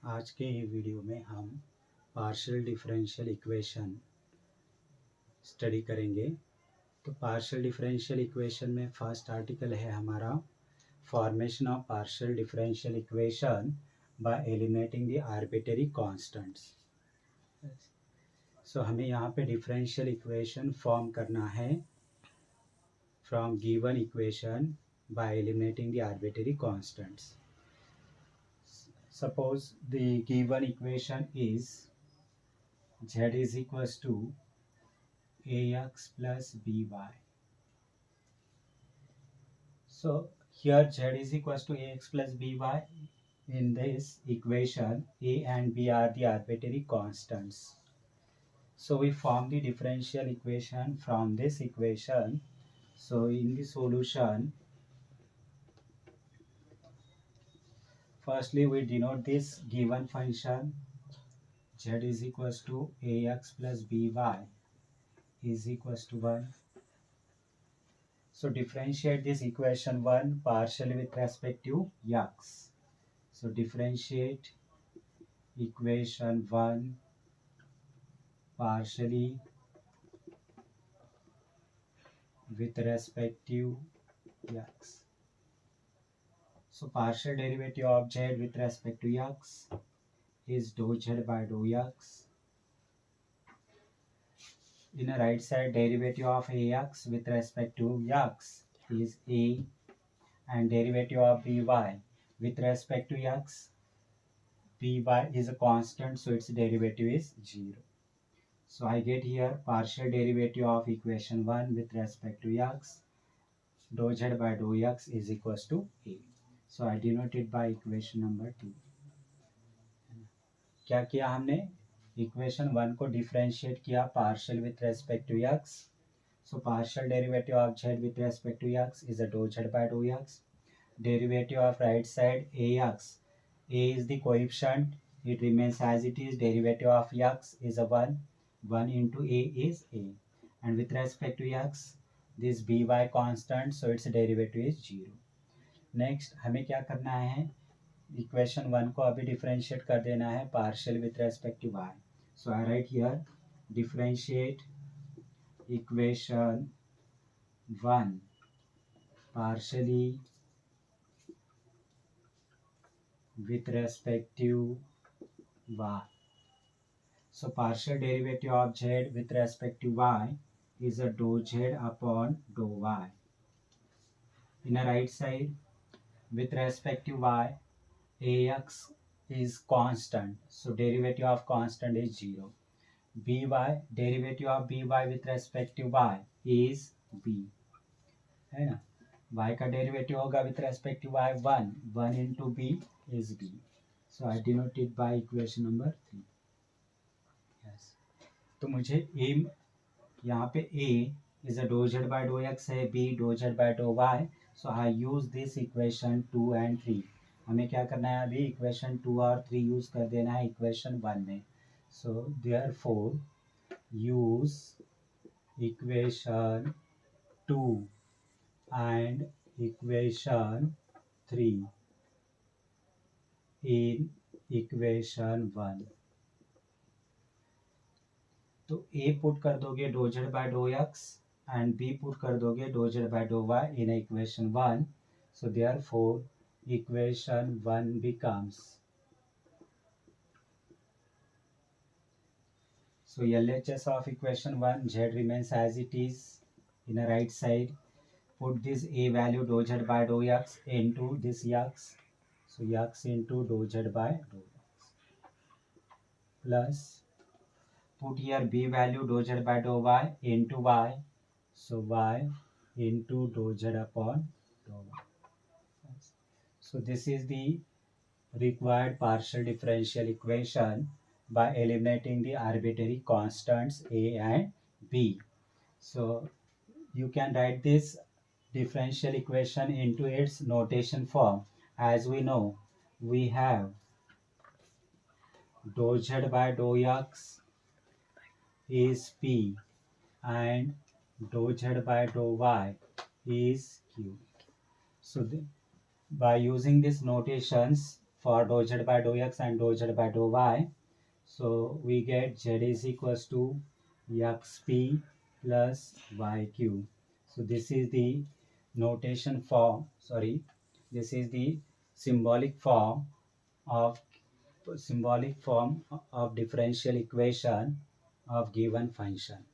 आज के ये वीडियो में हम पार्शियल डिफरेंशियल इक्वेशन स्टडी करेंगे। तो पार्शियल डिफरेंशियल इक्वेशन में फर्स्ट आर्टिकल है हमारा formation of partial differential equation by eliminating the arbitrary constants. So हमें यहाँ पे डिफरेंशियल इक्वेशन फॉर्म करना है from given equation by eliminating the arbitrary constants. Suppose the given equation is z is equals to ax plus by. So here z is equals to ax plus by. In this equation, a and b are the arbitrary constants. So we form the differential equation from this equation. So in the solution, firstly we denote this given function z is equals to ax plus by is equals to 1. So differentiate this equation 1 partially with respect to x. So differentiate equation 1 partially with respect to x. So partial derivative of z with respect to x is dou z by dou x. In the right side, derivative of ax with respect to x is a, and derivative of by with respect to x, by is a constant, so its derivative is 0. So I get here partial derivative of equation 1 with respect to x, dou z by dou x is equals to a. So I denote it by equation number 2. क्या किया हमने? Equation 1 को differentiate किया partial with respect to x. So partial derivative of z with respect to x is a dou z by dou x. Derivative of right side ax. A is the coefficient, it remains as it is. Derivative of x is a 1. 1 into a is a. And with respect to x, this by constant, so its derivative is 0. Next हमें क्या करना है? Equation 1 को अभी differentiate कर देना है partial with respect to y. So I write here differentiate equation 1 partially with respect to y. So partial derivative of z with respect to y is a dou z upon dou y. In the right side, with respect to y, ax is constant, so derivative of constant is 0. by, derivative of by with respect to y is b, है ना? y का derivative होगा with respect to y 1. 1 into b is b. So I denote it by equation number 3. Yes. तो मुझे a यहाँ पे a is a dou z by dou x है, b dou z by dou y. So I use this equation 2 and 3. हमें क्या करना है? अभी इक्वेशन 2 और 3 यूज कर देना है इक्वेशन 1 में. So therefore use equation 2 and equation 3 in equation 1. तो a पुट कर दोगे dou z by dou x and b put कर दोगे dou z by dou y in equation 1. So therefore equation 1 becomes, so LHS of equation 1, z remains as it is. In the right side, put this a value dou z by dou x into this x. So x into dou z by dou x plus put here b value dou z by dou y into y. So y into dou z upon dou y. So this is the required partial differential equation by eliminating the arbitrary constants a and b. So you can write this differential equation into its notation form. As we know, we have dou z by dou x is p and dou z by dou y is q. So by using these notations, for dou z by dou x and dou z by dou y. So we get z is equals to xp plus yq. So this is the notation form, sorry, this is the symbolic form of differential equation of given function.